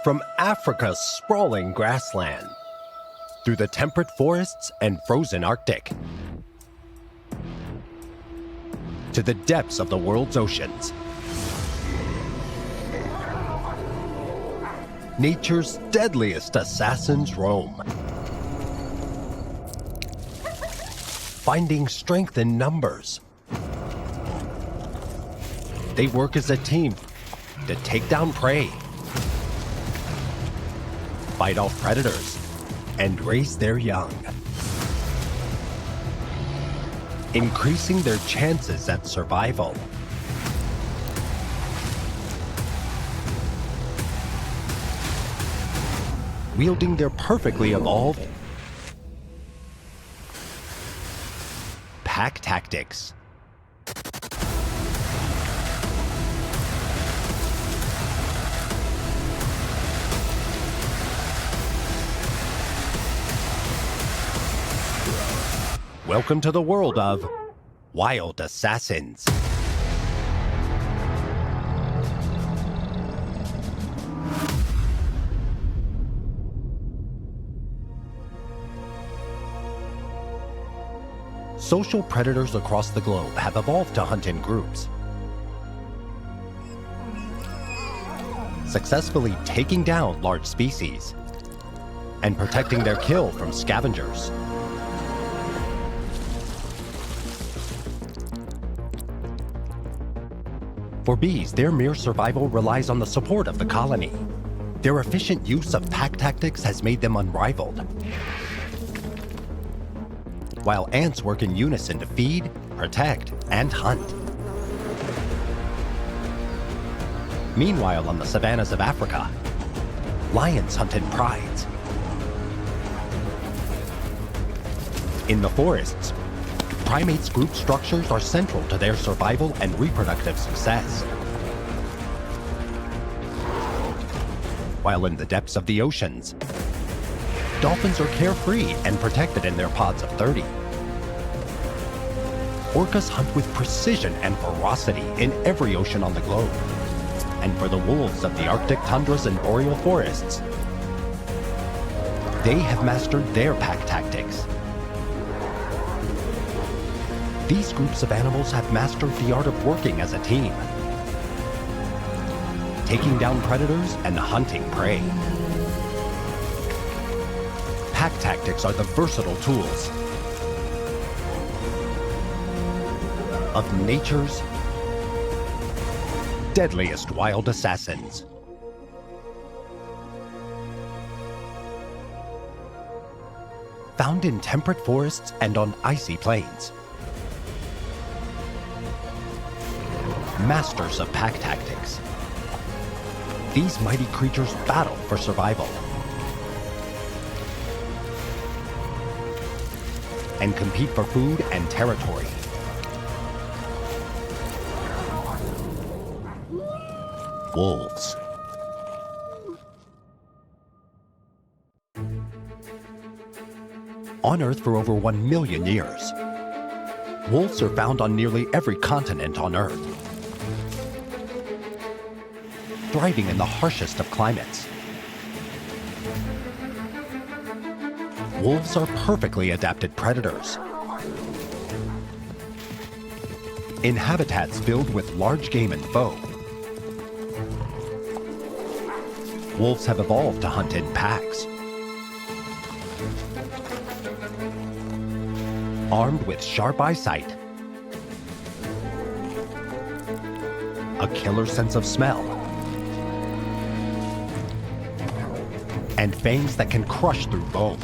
From Africa's sprawling grassland, through the temperate forests and frozen Arctic, to the depths of the world's oceans, nature's deadliest assassins roam, finding strength in numbers. They work as a team to take down prey, fight off predators, and raise their young, increasing their chances at survival. Wielding their perfectly evolved pack tactics. Welcome to the world of wild assassins. Social predators across the globe have evolved to hunt in groups, successfully taking down large species and protecting their kill from scavengers. For bees, their mere survival relies on the support of the colony. Their efficient use of pack tactics has made them unrivaled. While ants work in unison to feed, protect, and hunt. Meanwhile, on the savannas of Africa, lions hunt in prides. In the forests, primates' group structures are central to their survival and reproductive success. While in the depths of the oceans, dolphins are carefree and protected in their pods of 30. Orcas hunt with precision and ferocity in every ocean on the globe. And for the wolves of the Arctic tundras and boreal forests, they have mastered their pack tactics. These groups of animals have mastered the art of working as a team, taking down predators and hunting prey. Pack tactics are the versatile tools of nature's deadliest wild assassins. Found in temperate forests and on icy plains. Masters of pack tactics. These mighty creatures battle for survival and compete for food and territory. Wolves. On Earth for over 1 million years, wolves are found on nearly every continent on Earth, thriving in the harshest of climates. Wolves are perfectly adapted predators. In habitats filled with large game and foe, wolves have evolved to hunt in packs. Armed with sharp eyesight, a killer sense of smell, and fangs that can crush through bone.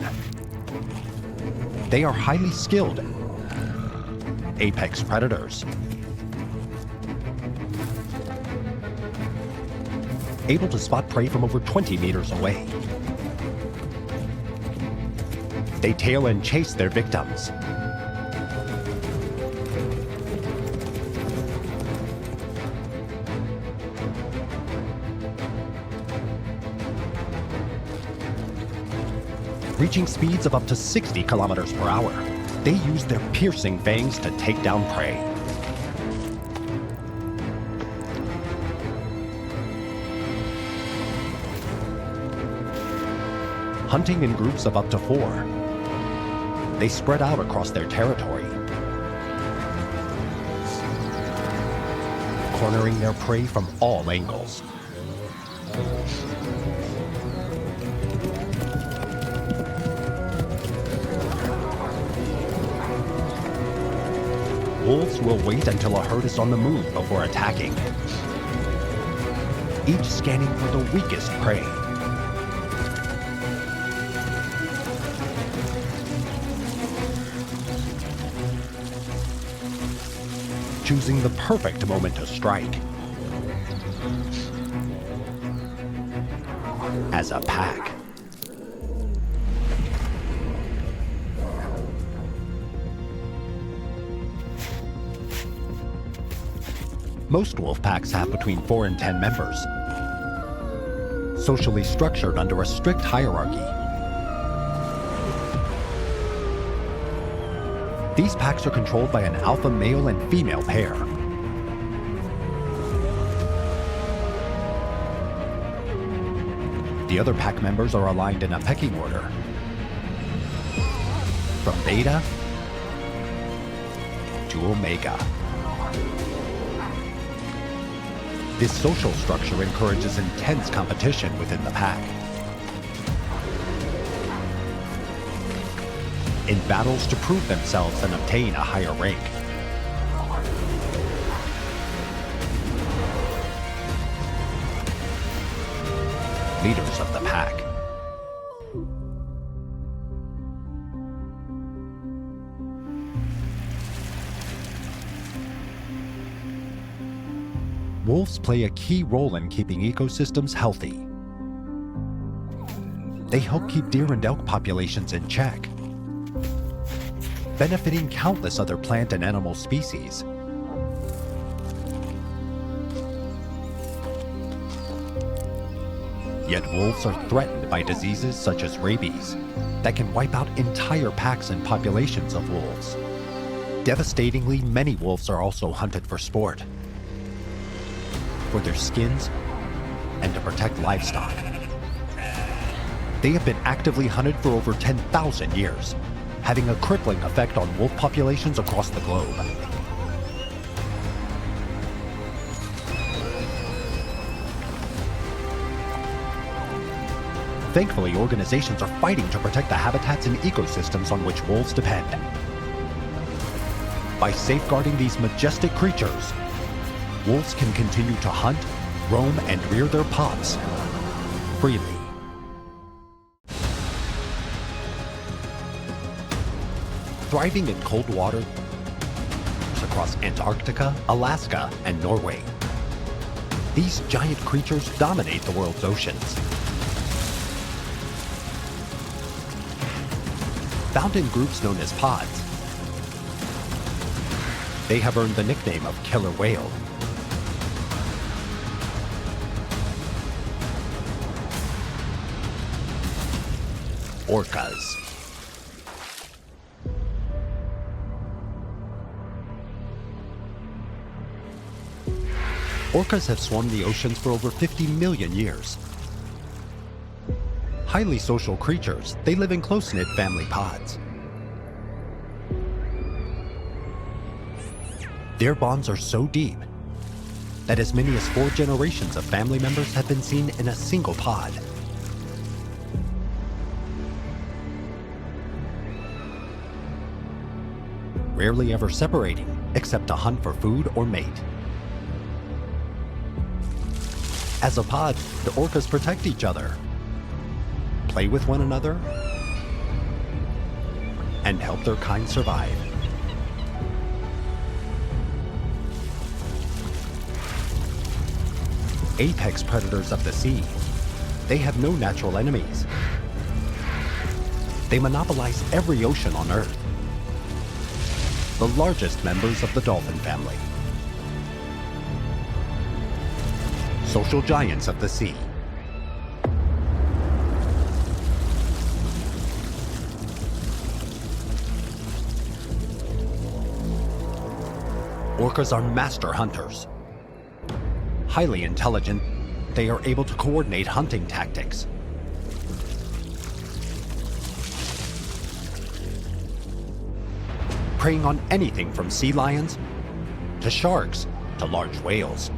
They are highly skilled apex predators, able to spot prey from over 20 meters away. They tail and chase their victims, reaching speeds of up to 60 kilometers per hour. They use their piercing fangs to take down prey. hunting in groups of up to 4. They spread out across their territory, cornering their prey from all angles. Wolves will wait until a herd is on the move before attacking, each scanning for the weakest prey. Choosing the perfect moment to strike. As a pack. Most wolf packs have between 4 and 10 members, socially structured under a strict hierarchy. These packs are controlled by an alpha male and female pair. The other pack members are aligned in a pecking order, from Beta to Omega. This social structure encourages intense competition within the pack. In battles to prove themselves and obtain a higher rank. Leaders of the pack. Wolves play a key role in keeping ecosystems healthy. They help keep deer and elk populations in check, benefiting countless other plant and animal species. Yet wolves are threatened by diseases such as rabies that can wipe out entire packs and populations of wolves. Devastatingly, many wolves are also hunted for sport, for their skins, and to protect livestock. They have been actively hunted for over 10,000 years, having a crippling effect on wolf populations across the globe. Thankfully, organizations are fighting to protect the habitats and ecosystems on which wolves depend. By safeguarding these majestic creatures, wolves can continue to hunt, roam, and rear their pops freely. Thriving in cold water across Antarctica, Alaska, and Norway, these giant creatures dominate the world's oceans. Found in groups known as pods, they have earned the nickname of killer whale. Orcas. Orcas have swarmed the oceans for over 50 million years. Highly social creatures, they live in close-knit family pods. Their bonds are so deep that as many as 4 generations of family members have been seen in a single pod. Rarely ever separating, except to hunt for food or mate. As a pod, the orcas protect each other, play with one another, and help their kind survive. Apex predators of the sea, they have no natural enemies. They monopolize every ocean on Earth. The largest members of the dolphin family. Social giants of the sea. Orcas are master hunters. Highly intelligent, they are able to coordinate hunting tactics. preying on anything from sea lions to sharks to large whales.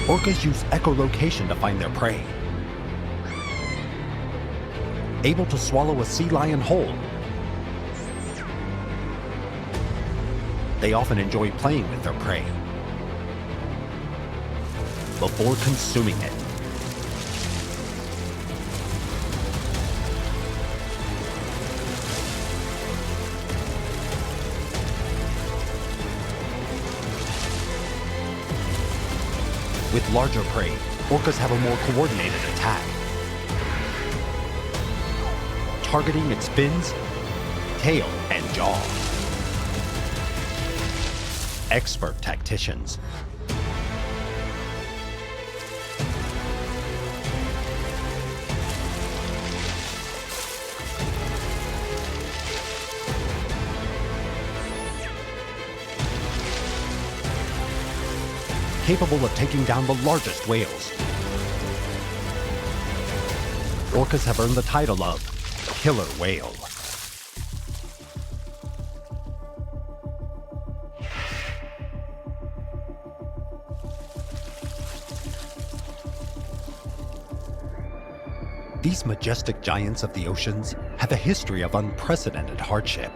Orcas use echolocation to find their prey. Able to swallow a sea lion whole, they often enjoy playing with their prey before consuming it. With larger prey, orcas have a more coordinated attack, targeting its fins, tail, and jaw. Expert tacticians. Capable of taking down the largest whales. Orcas have earned the title of killer whale. These majestic giants of the oceans have a history of unprecedented hardship.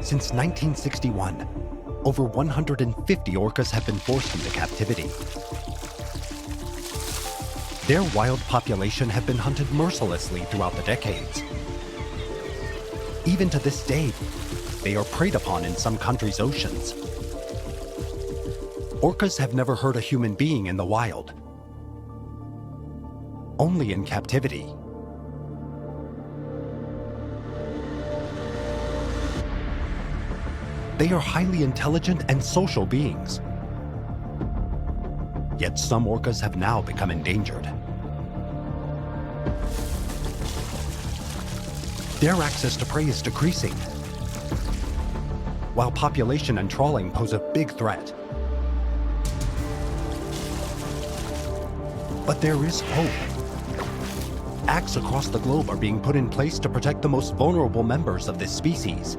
Since 1961, over 150 orcas have been forced into captivity. Their wild population have been hunted mercilessly throughout the decades. Even to this day, they are preyed upon in some countries' oceans. Orcas have never hurt a human being in the wild, only in captivity. They are highly intelligent and social beings. Yet some orcas have now become endangered. Their access to prey is decreasing, while population and trawling pose a big threat. But there is hope. Acts across the globe are being put in place to protect the most vulnerable members of this species.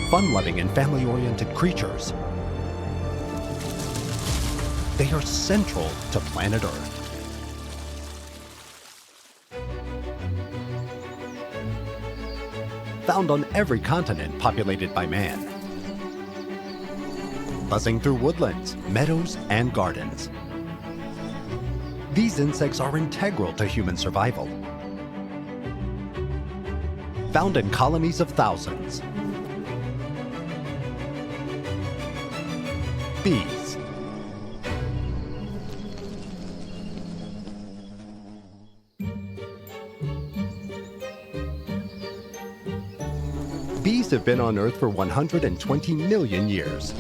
Fun-loving and family-oriented creatures. They are central to planet Earth. Found on every continent populated by man. Buzzing through woodlands, meadows, and gardens. These insects are integral to human survival. Found in colonies of thousands. Bees. Bees have been on Earth for 120 million years,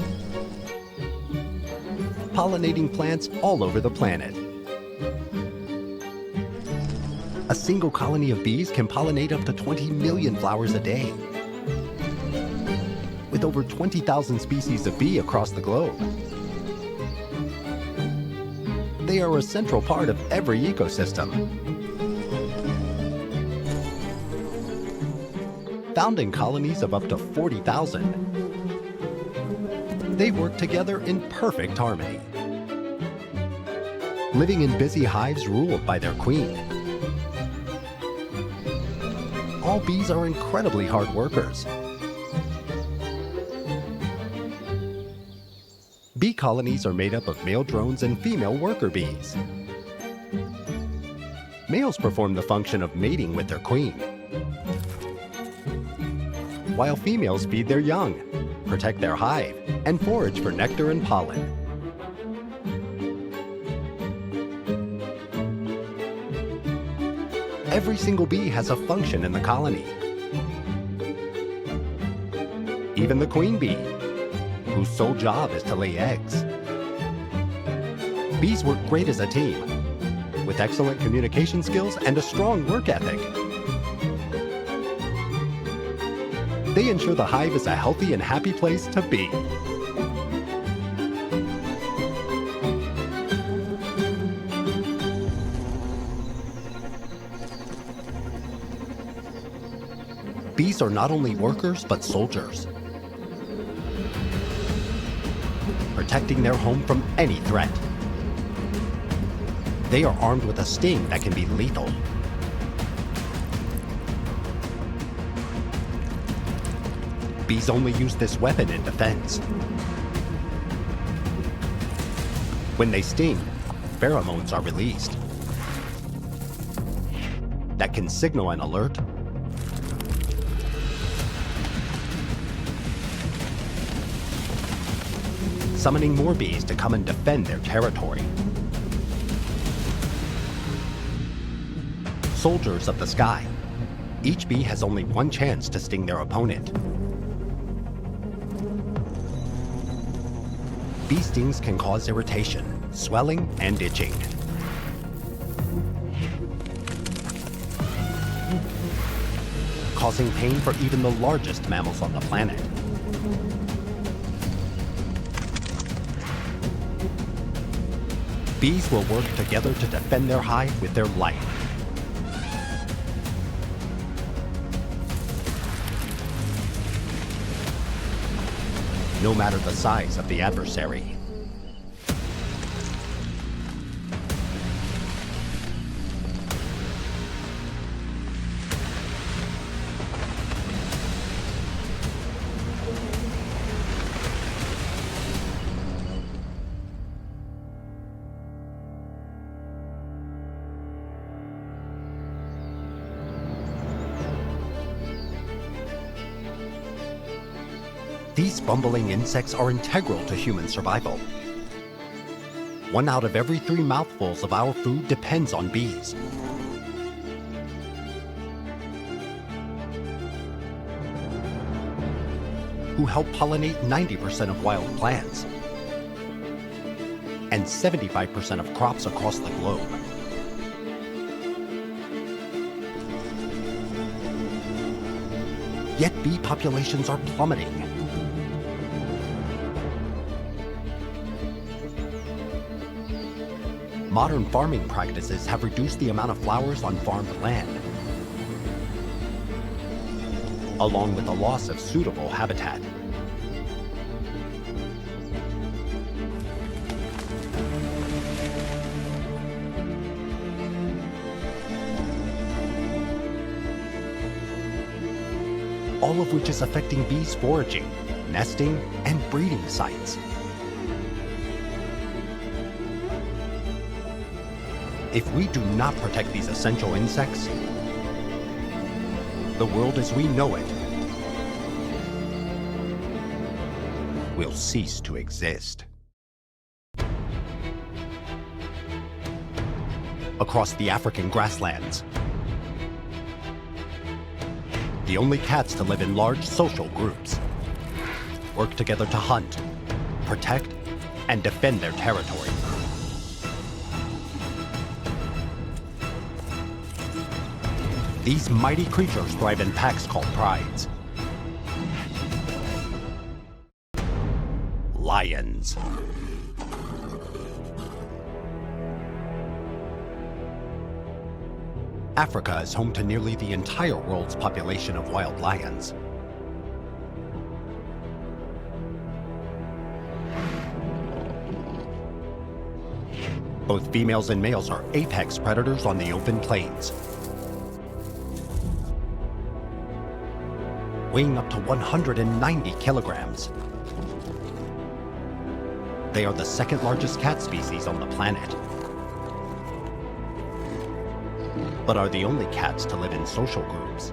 pollinating plants all over the planet. A single colony of bees can pollinate up to 20 million flowers a day. With over 20,000 species of bee across the globe. They are a central part of every ecosystem. Found in colonies of up to 40,000. They work together in perfect harmony. Living in busy hives ruled by their queen. All bees are incredibly hard workers. Bee colonies are made up of male drones and female worker bees. Males perform the function of mating with their queen, while females feed their young, protect their hive, and forage for nectar and pollen. Every single bee has a function in the colony. Even the queen bee, whose sole job is to lay eggs. Bees work great as a team, with excellent communication skills and a strong work ethic. They ensure the hive is a healthy and happy place to be. Bees are not only workers, but soldiers, protecting their home from any threat. They are armed with a sting that can be lethal. Bees only use this weapon in defense. When they sting, pheromones are released that can signal an alert, summoning more bees to come and defend their territory. Soldiers of the sky. Each bee has only one chance to sting their opponent. Bee stings can cause irritation, swelling, and itching. Causing pain for even the largest mammals on the planet. Bees will work together to defend their hive with their life. No matter the size of the adversary. These bumbling insects are integral to human survival. 1 out of every 3 mouthfuls of our food depends on bees. Who help pollinate 90% of wild plants and 75% of crops across the globe. Yet bee populations are plummeting. Modern farming practices have reduced the amount of flowers on farmed land, along with the loss of suitable habitat. All of which is affecting bees' foraging, nesting, and breeding sites. If we do not protect these essential insects, the world as we know it will cease to exist. Across the African grasslands, the only cats to live in large social groups, work together to hunt, protect, and defend their territory. These mighty creatures thrive in packs called prides. Lions. Africa is home to nearly the entire world's population of wild lions. Both females and males are apex predators on the open plains, weighing up to 190 kilograms. They are the second largest cat species on the planet, but are the only cats to live in social groups.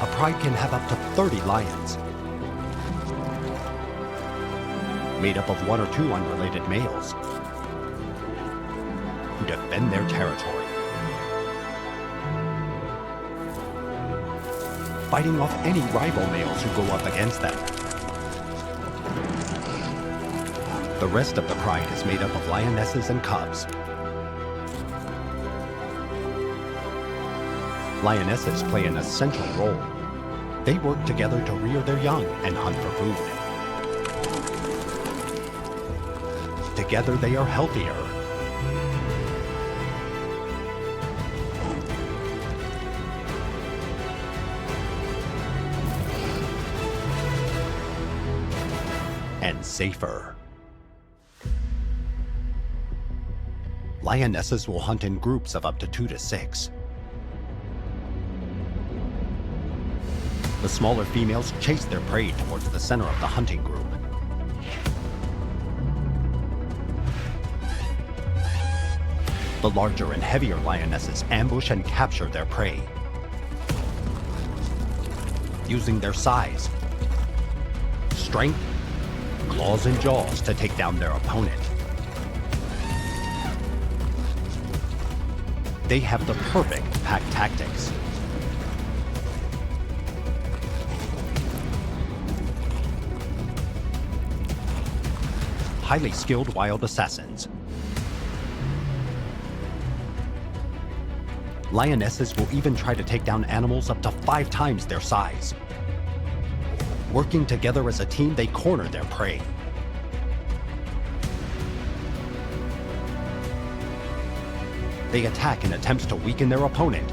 A pride can have up to 30 lions, made up of 1 or 2 unrelated males who defend their territory, fighting off any rival males who go up against them. The The rest of the pride is made up of lionesses and cubs. Lionesses play an essential role. They work together to rear their young and hunt for food. Together they are healthier. And safer. Lionesses will hunt in groups of up to 2 to 6. The smaller females chase their prey towards the center of the hunting group. The larger and heavier lionesses ambush and capture their prey, using their size, strength, claws and jaws to take down their opponent. They have the perfect pack tactics. Highly skilled wild assassins. Lionesses will even try to take down animals up to 5 times their size. Working together as a team, they corner their prey. They attack in attempts to weaken their opponent,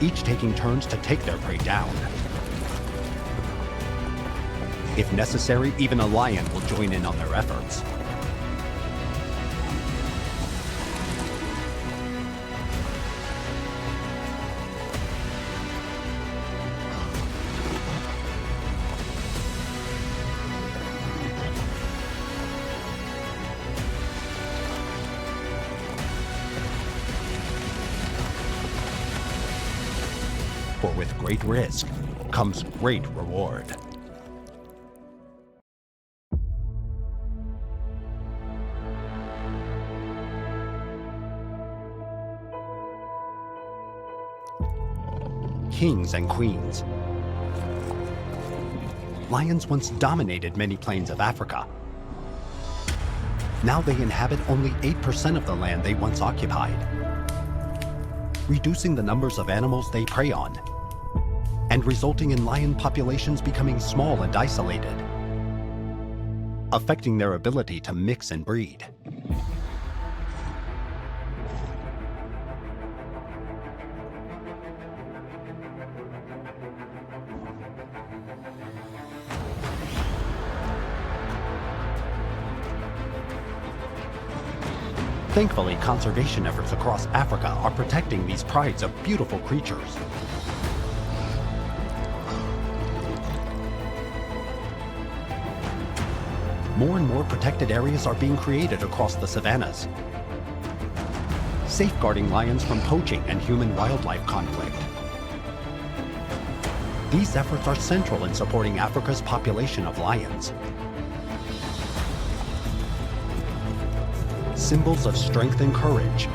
each taking turns to take their prey down. If necessary, even a lion will join in on their efforts. For with great risk comes great reward. Kings and queens. Lions once dominated many plains of Africa. Now they inhabit only 8% of the land they once occupied, reducing the numbers of animals they prey on, and resulting in lion populations becoming small and isolated, affecting their ability to mix and breed. Thankfully, conservation efforts across Africa are protecting these prides of beautiful creatures. More and more protected areas are being created across the savannas, safeguarding lions from poaching and human-wildlife conflict. These efforts are central in supporting Africa's population of lions. Symbols of strength and courage.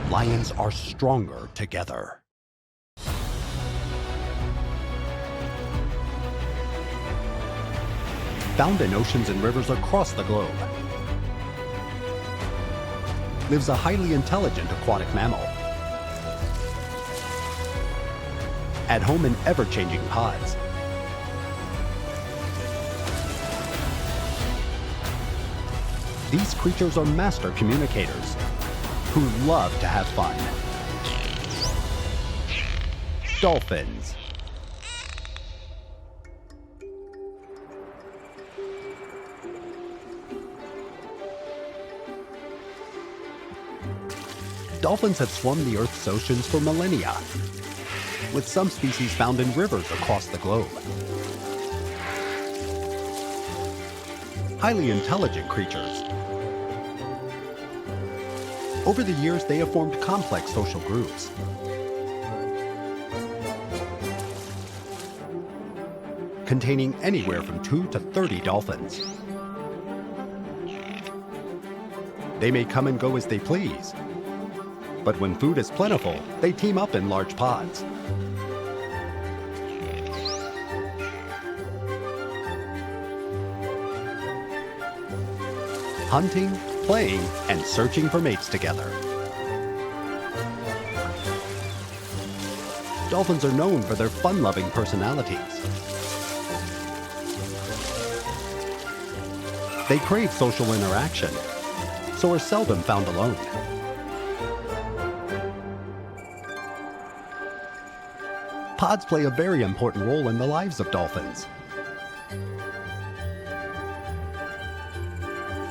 Lions are stronger together. Found in oceans and rivers across the globe, lives a highly intelligent aquatic mammal. At home in ever-changing pods, these creatures are master communicators who love to have fun. Dolphins. Dolphins have swarmed the Earth's oceans for millennia, with some species found in rivers across the globe. Highly intelligent creatures. Over the years, they have formed complex social groups. Containing anywhere from 2 to 30 dolphins. They may come and go as they please, but when food is plentiful, they team up in large pods. hunting, playing, and searching for mates together. Dolphins are known for their fun-loving personalities. They crave social interaction, so are seldom found alone. Pods play a very important role in the lives of dolphins.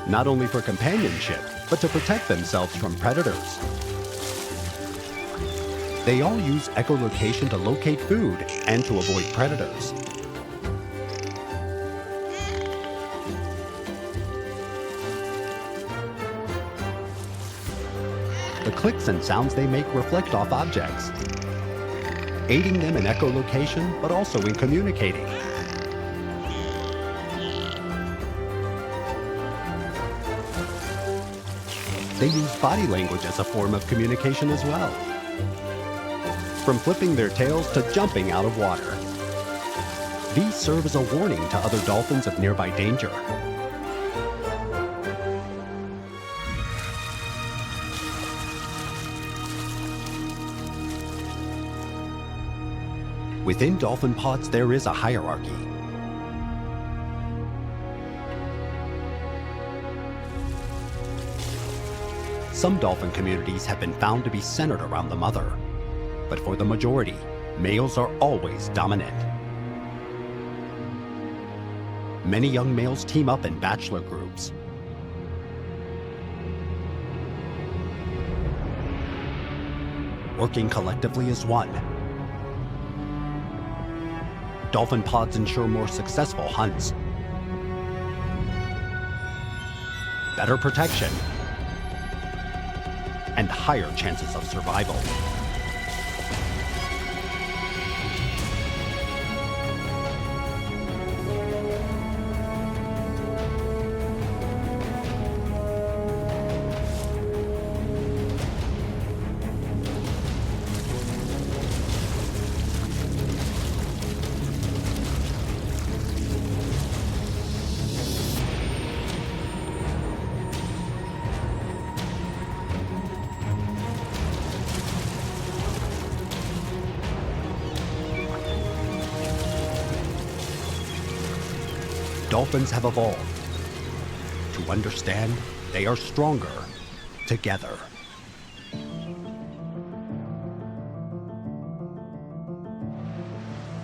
Not only for companionship, but to protect themselves from predators. They all use echolocation to locate food and to avoid predators. The clicks and sounds they make reflect off objects, aiding them in echolocation, but also in communicating. They use body language as a form of communication as well, from flipping their tails to jumping out of water. These serve as a warning to other dolphins of nearby danger. Within dolphin pods, there is a hierarchy. Some dolphin communities have been found to be centered around the mother, but for the majority, males are always dominant. Many young males team up in bachelor groups. Working collectively as one. Dolphin pods ensure more successful hunts, better protection, and higher chances of survival. Dolphins have evolved. To understand, they are stronger together.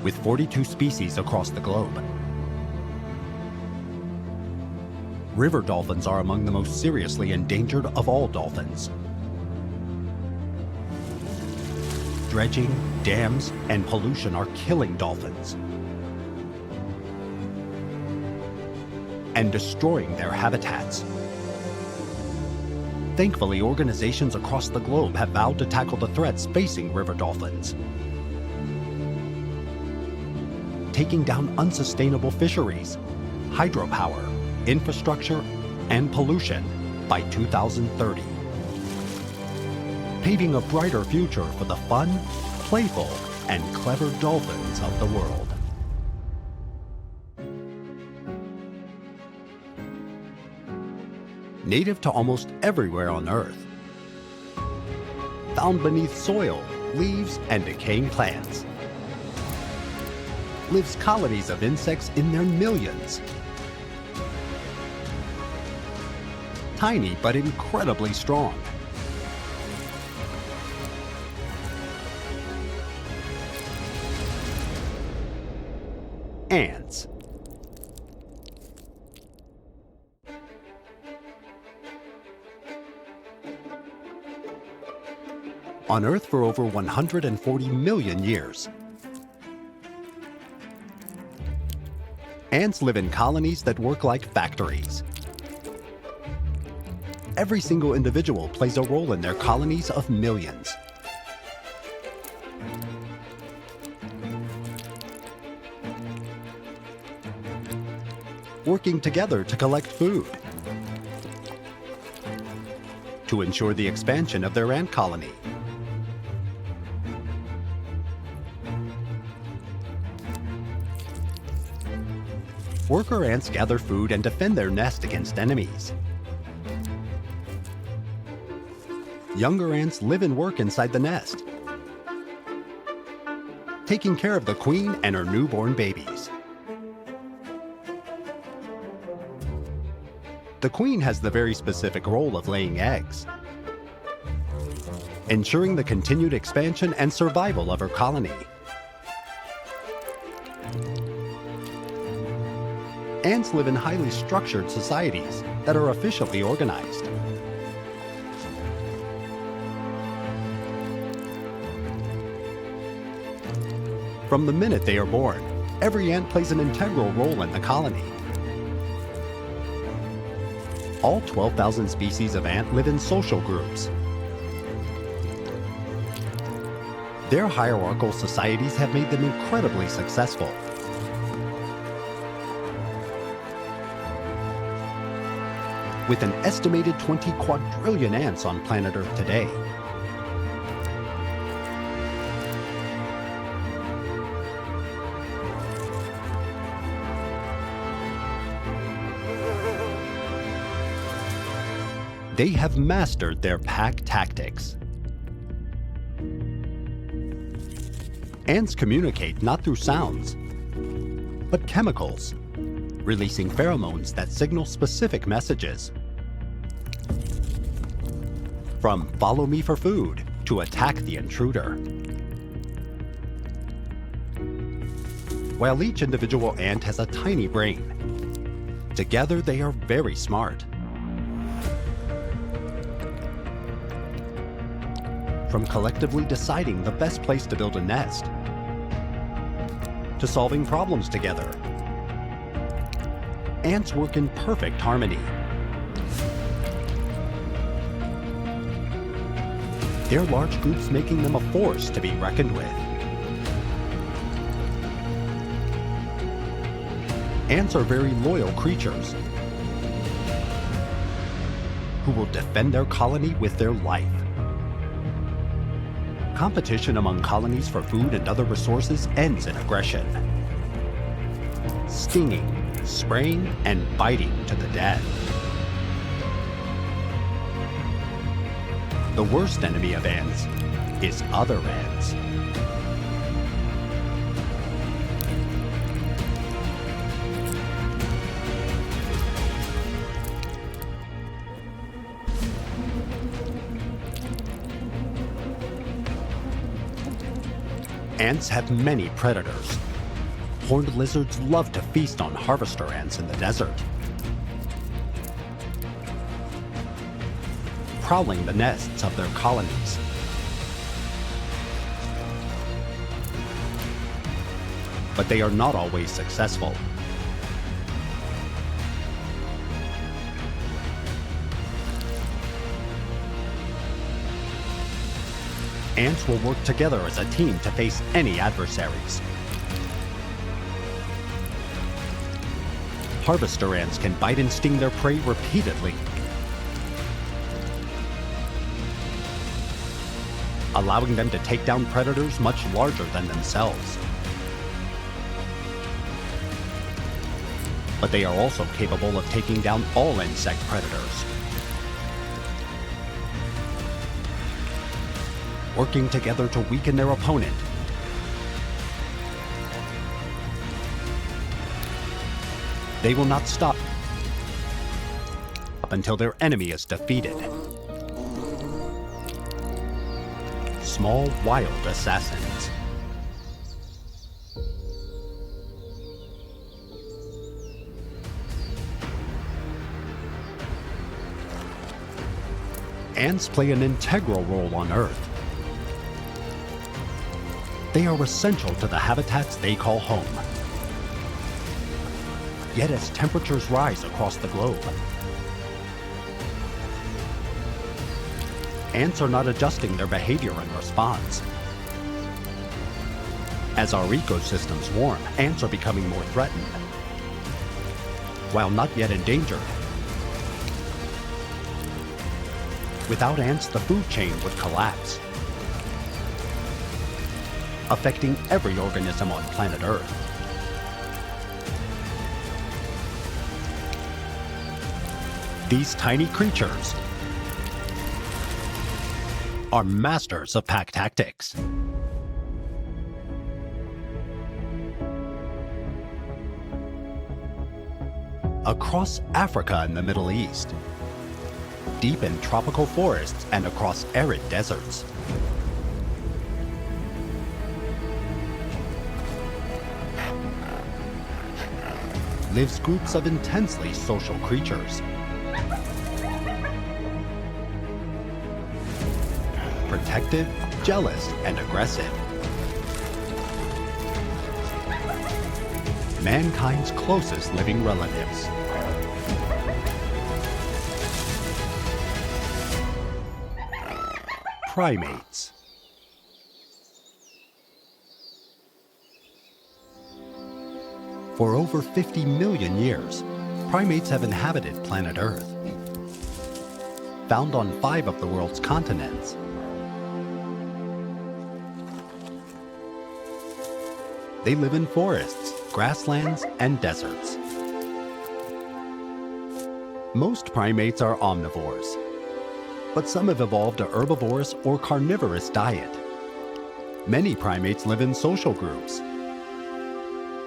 With 42 species across the globe, river dolphins are among the most seriously endangered of all dolphins. Dredging, dams, and pollution are killing dolphins and destroying their habitats. Thankfully, organizations across the globe have vowed to tackle the threats facing river dolphins, taking down unsustainable fisheries, hydropower, infrastructure, and pollution by 2030, paving a brighter future for the fun, playful, and clever dolphins of the world. Native to almost everywhere on Earth, found beneath soil, leaves, and decaying plants, lives colonies of insects in their millions. Tiny but incredibly strong. Ants. On Earth for over 140 million years, ants live in colonies that work like factories. Every single individual plays a role in their colonies of millions. Working together to collect food, to ensure the expansion of their ant colony. Worker ants gather food and defend their nest against enemies. Younger ants live and work inside the nest, taking care of the queen and her newborn babies. The queen has the very specific role of laying eggs, ensuring the continued expansion and survival of her colony. Ants live in highly structured societies that are efficiently organized. From the minute they are born, every ant plays an integral role in the colony. All 12,000 species of ant live in social groups. Their hierarchical societies have made them incredibly successful. With an estimated 20 quadrillion ants on planet Earth today, they have mastered their pack tactics. Ants communicate not through sounds, but chemicals, releasing pheromones that signal specific messages. From follow me for food to attack the intruder. While each individual ant has a tiny brain, together they are very smart. From collectively deciding the best place to build a nest, to solving problems together, ants work in perfect harmony. Their large groups making them a force to be reckoned with. Ants are very loyal creatures who will defend their colony with their life. Competition among colonies for food and other resources ends in aggression. Stinging, spraying, and biting to the death. The worst enemy of ants is other ants. Ants have many predators. Horned lizards love to feast on harvester ants in the desert, prowling the nests of their colonies. But they are not always successful. Ants will work together as a team to face any adversaries. Harvester ants can bite and sting their prey repeatedly, allowing them to take down predators much larger than themselves. But they are also capable of taking down all insect predators, working together to weaken their opponent. They will not stop until their enemy is defeated. Small, wild assassins. Ants play an integral role on Earth. They are essential to the habitats they call home. Yet as temperatures rise across the globe, ants are not adjusting their behavior in response. As our ecosystems warm, ants are becoming more threatened, while not yet endangered. Without ants, the food chain would collapse, affecting every organism on planet Earth. These tiny creatures are masters of pack tactics. Across Africa and the Middle East, deep in tropical forests and across arid deserts, lives groups of intensely social creatures. Protective, jealous, and aggressive. Mankind's closest living relatives. Primates. For over 50 million years, primates have inhabited planet Earth. Found on 5 of the world's continents. They live in forests, grasslands, and deserts. Most primates are omnivores, but some have evolved a herbivorous or carnivorous diet. Many primates live in social groups,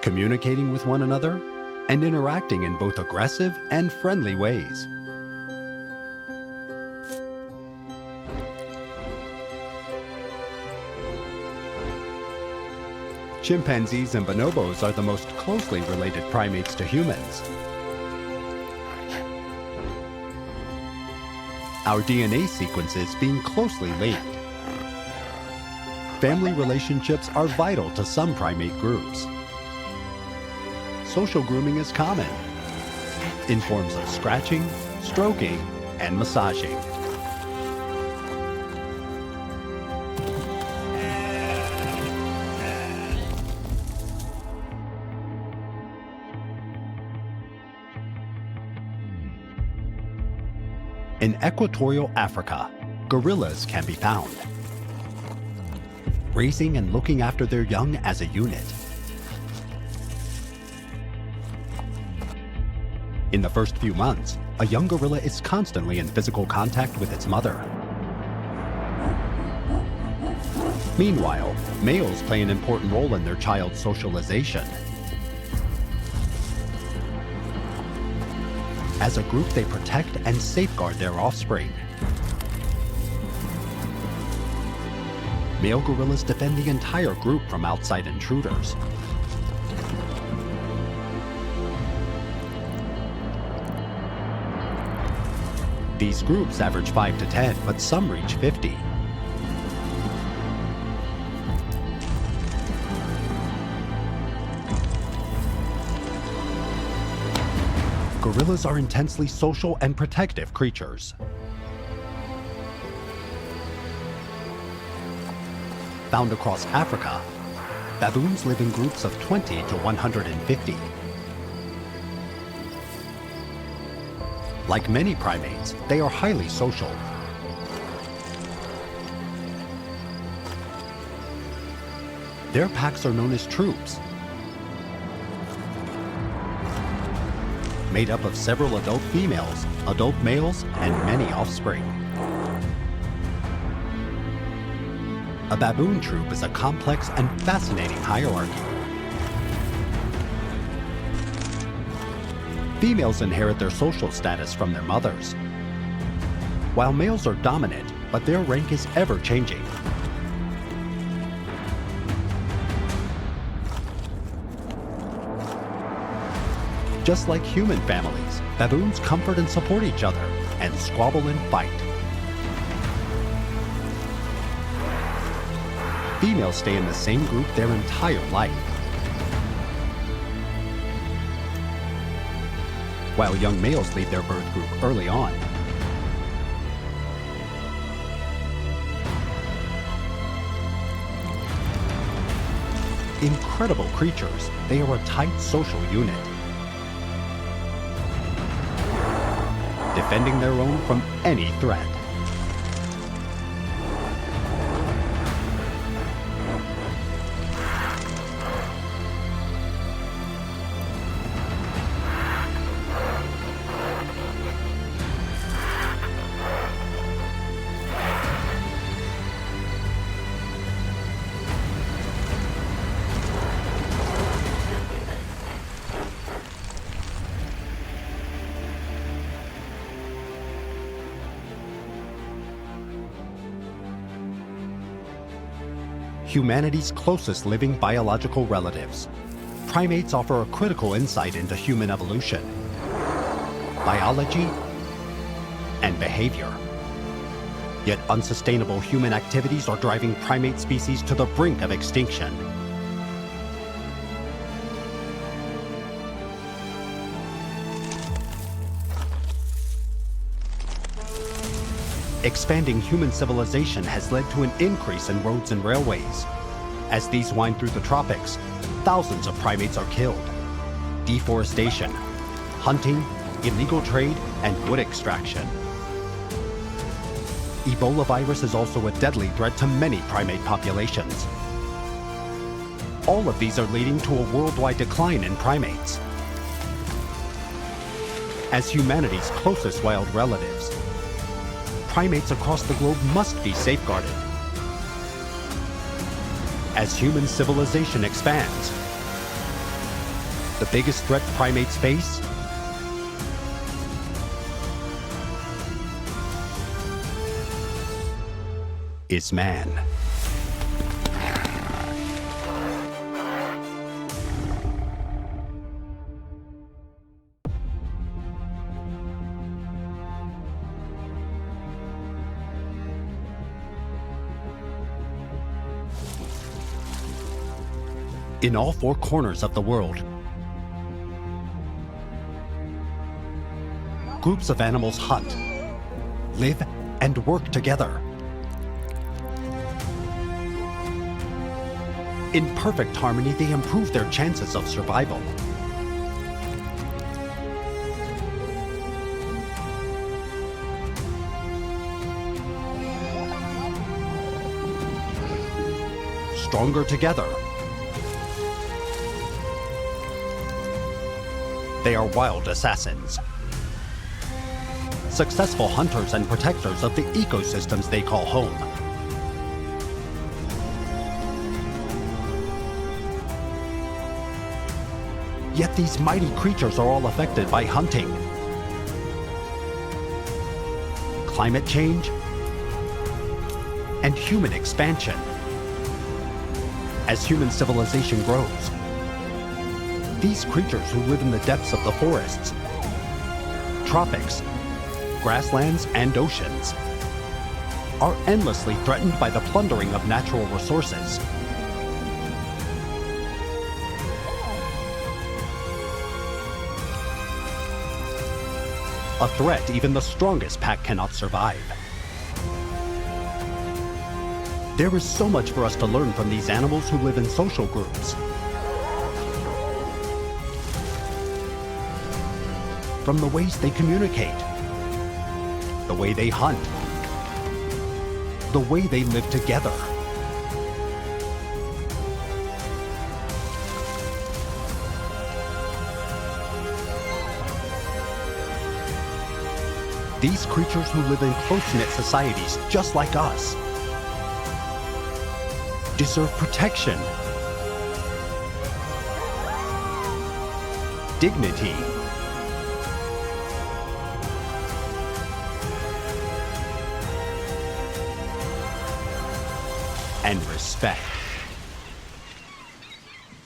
communicating with one another and interacting in both aggressive and friendly ways. Chimpanzees and bonobos are the most closely related primates to humans. Our DNA sequences being closely linked. Family relationships are vital to some primate groups. Social grooming is common in forms of scratching, stroking, and massaging. In equatorial Africa, gorillas can be found, raising and looking after their young as a unit. In the first few months, a young gorilla is constantly in physical contact with its mother. Meanwhile, males play an important role in their child's socialization. As a group, they protect and safeguard their offspring. Male gorillas defend the entire group from outside intruders. These groups average 5 to 10, but some reach 50. Gorillas are intensely social and protective creatures. Found across Africa, baboons live in groups of 20 to 150. Like many primates, they are highly social. Their packs are known as troops, made up of several adult females, adult males, and many offspring. A baboon troop is a complex and fascinating hierarchy. Females inherit their social status from their mothers, while males are dominant, but their rank is ever-changing. Just like human families, baboons comfort and support each other, and squabble and fight. Females stay in the same group their entire life, while young males leave their birth group early on. Incredible creatures, they are a tight social unit, defending their own from any threat. humanity's closest living biological relatives, primates offer a critical insight into human evolution, biology, and behavior. Yet unsustainable human activities are driving primate species to the brink of extinction. Expanding human civilization has led to an increase in roads and railways. As these wind through the tropics, thousands of primates are killed. Deforestation, hunting, illegal trade, and wood extraction. Ebola virus is also a deadly threat to many primate populations. All of these are leading to a worldwide decline in primates. As humanity's closest wild relatives, primates across the globe must be safeguarded. As human civilization expands, the biggest threat primates face is man. In all four corners of the world, groups of animals hunt, live, and work together. In perfect harmony, they improve their chances of survival. Stronger together, they are wild assassins. Successful hunters and protectors of the ecosystems they call home. Yet these mighty creatures are all affected by hunting, climate change, and human expansion. As human civilization grows, these creatures who live in the depths of the forests, tropics, grasslands, and oceans are endlessly threatened by the plundering of natural resources. A threat even the strongest pack cannot survive. There is so much for us to learn from these animals who live in social groups. From the ways they communicate, the way they hunt, the way they live together. These creatures who live in close-knit societies just like us deserve protection, dignity, and respect.